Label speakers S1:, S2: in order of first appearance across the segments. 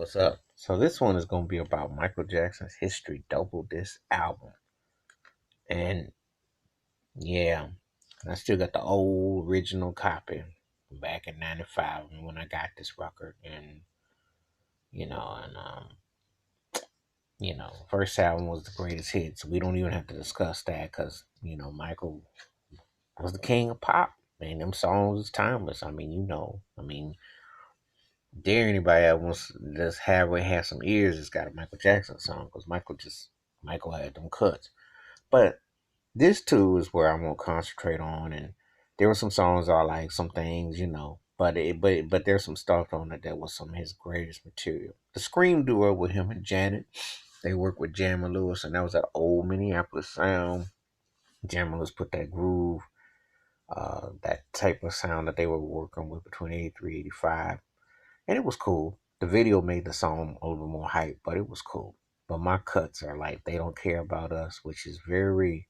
S1: what's up? So this one is gonna be about Michael Jackson's History Double Disc album, and yeah, I still got the old original copy back in '95 when I got this record, and you know, and first album was the greatest hits. We don't even have to discuss that because Michael was the king of pop, and them songs is timeless. Dare anybody that wants to just have some ears has got a Michael Jackson song because Michael had them cuts. But this too is where I'm gonna concentrate on, and there were some songs I like, some things, but there's some stuff on it that was some of his greatest material. The Scream duo with him and Janet, they worked with Jamie Lewis, and that was that old Minneapolis sound. Jamie Lewis put that groove, that type of sound that they were working with between 83, 85. And it was cool. The video made the song a little more hype, but it was cool. But my cuts are like They Don't Care About Us, which is very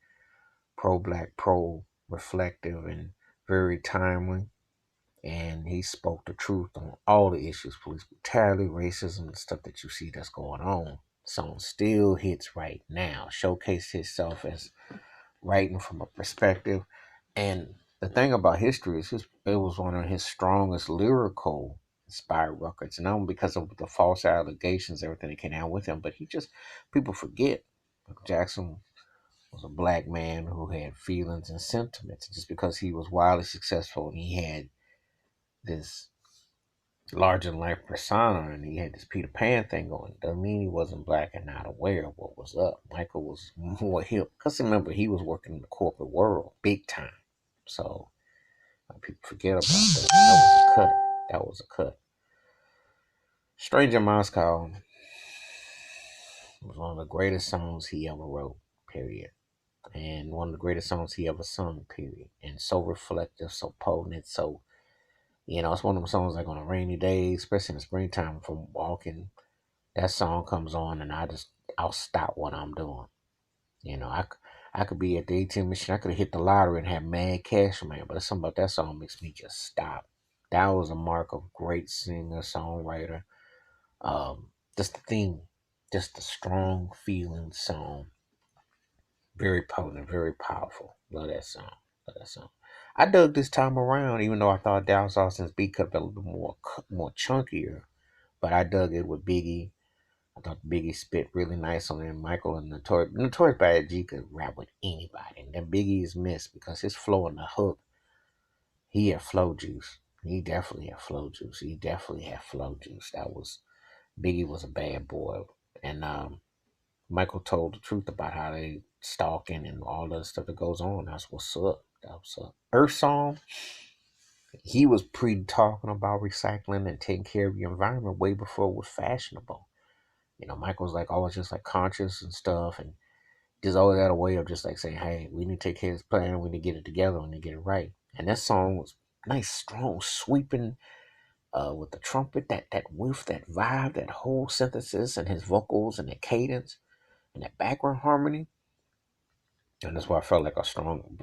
S1: pro black, pro reflective, and very timely. And he spoke the truth on all the issues: police brutality, racism, the stuff that you see that's going on. Song still hits right now, showcased himself as writing from a perspective. And the thing about History is it was one of his strongest lyrical inspired records, not only because of the false allegations, everything that came out with him, but people forget Michael Jackson was a black man who had feelings and sentiments. Just because he was wildly successful and he had this larger than life persona and he had this Peter Pan thing going, doesn't mean he wasn't black and not aware of what was up. Michael was more hip. Because remember, he was working in the corporate world big time. So people forget about that. That was a cut. That was a cut. Stranger Moscow was one of the greatest songs he ever wrote, period. And one of the greatest songs he ever sung, period. And so reflective, so potent, so it's one of them songs like on a rainy day, especially in the springtime from walking. That song comes on and I'll stop what I'm doing. I could be at the ATM machine. I could have hit the lottery and have mad cash, man. But something about that song makes me just stop. That was a mark of great singer, songwriter. Just the theme, just a strong feeling song. Very potent, very powerful. Love that song. Love that song. I dug this time around, even though I thought Dallas Austin's beat could have been a little more chunkier. But I dug it with Biggie. I thought Biggie spit really nice on there. Michael and Notorious B.I.G. could rap with anybody. And then Biggie is missed because his flow on the hook, he had flow juice. He definitely had flow juice. He definitely had flow juice. Biggie was a bad boy. And Michael told the truth about how they stalking and all the stuff that goes on. That's what's up. That was up. Earth Song, he was pre talking about recycling and taking care of your environment way before it was fashionable. Michael's like always just like conscious and stuff, and just always had a way of just like saying, "Hey, we need to take care of this planet. We need to get it together. We need to get it right." And that song was nice, strong, sweeping, with the trumpet, that whiff, that vibe, that whole synthesis, and his vocals and the cadence and that background harmony. And that's why I felt like a strong.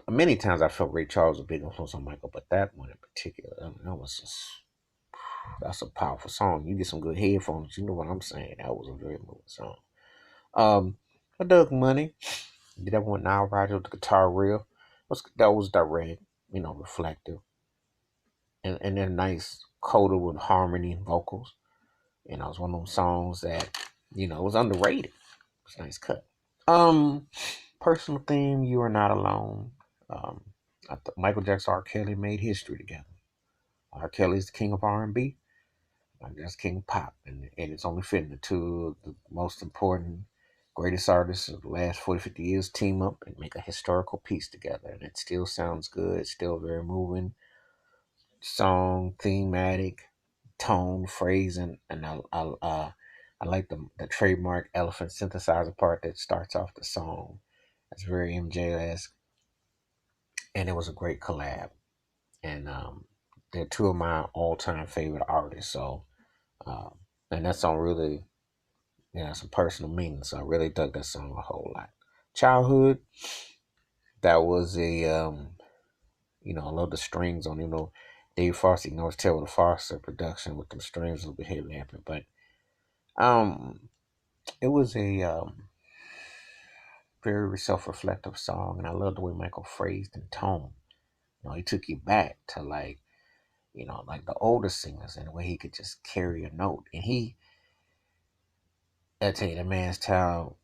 S1: Many times I felt Ray Charles was a big influence on Michael, but that one in particular, that was that's a powerful song. You get some good headphones, you know what I'm saying. That was a very moving song. I dug Money. Did that one Nile Rodgers with the guitar real? That was direct, reflective, and then nice, coated with harmony and vocals. It's one of those songs that it was underrated. It's a nice cut. Um, Personal theme, You Are Not Alone. Um, Michael Jackson, R. Kelly made history together. R. Kelly's the king of R&B. That's king of pop, and it's only fitting the two of the most important, greatest artists of the last 40, 50 years team up and make a historical piece together. And it still sounds good. It's still very moving. Song, thematic, tone, phrasing, and I like the trademark elephant synthesizer part that starts off the song. That's very MJ-esque, and it was a great collab. And they're two of my all-time favorite artists. So, and that song really, some personal meaning. So I really dug that song a whole lot. Childhood, that was I love the strings on, Dave Foster, you know, it's Taylor Foster production with them strings a little bit heavy lapping. But um, it was a very self-reflective song, and I love the way Michael phrased and toned. You know, he took you back to like, you know, like the older singers and the way he could just carry a note. And I tell you, that man's talent,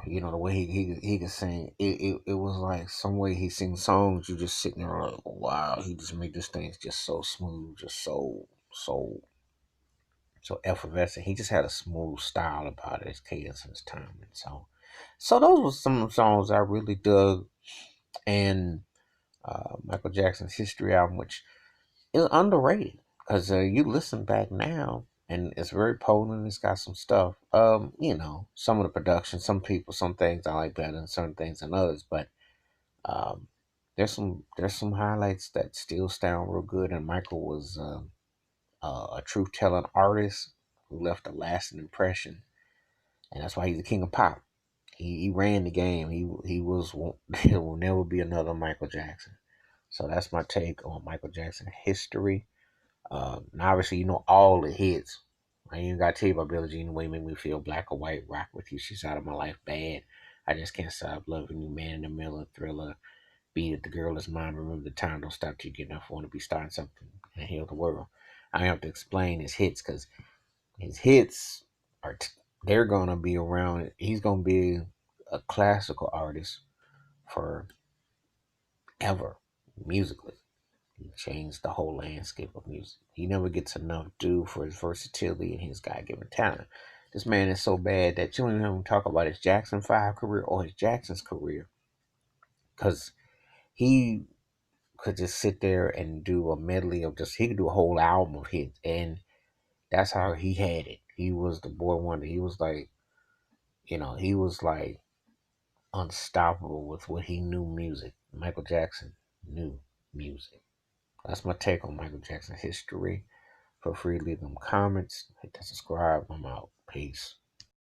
S1: you know, the way he could sing, it was like some way he sings songs, you just sitting there like, wow, he just made this thing just so smooth, just so effervescent. He just had a smooth style about it, his cadence and his timing. So those were some songs I really dug. And Michael Jackson's History album, which is underrated because you listen back now and it's very potent. It's got some stuff. You know, some of the production, some things I like better than certain things than others, but um, there's some highlights that still sound real good. And Michael was a truth telling artist who left a lasting impression, and that's why he's the king of pop. He ran the game. He was there will never be another Michael Jackson. So that's my take on Michael Jackson history. And obviously, you know all the hits. I ain't got to tell you about Billie Jean, the way you make me feel, Black or White, Rock with You, She's Out of My Life, Bad. I Just Can't Stop Loving You, Man in the Middle, Thriller, Beat It, The Girl Is Mine, Remember the Time, Don't Stop Till You Get Enough, Want to Be Starting Something, and Heal the World. I don't have to explain his hits because his hits are, they're going to be around. He's going to be a classical artist forever, musically. He changed the whole landscape of music. He never gets enough due for his versatility and his God given talent. This man is so bad that you don't even talk about his Jackson 5 career or his Jackson's career because he could just sit there and do a medley of he could do a whole album of hits. And that's how he had it. He was the boy wonder. He was like, he was like unstoppable with what he knew music. Michael Jackson knew music. That's my take on Michael Jackson history. Feel free to leave them comments. Hit that subscribe. I'm out. Peace.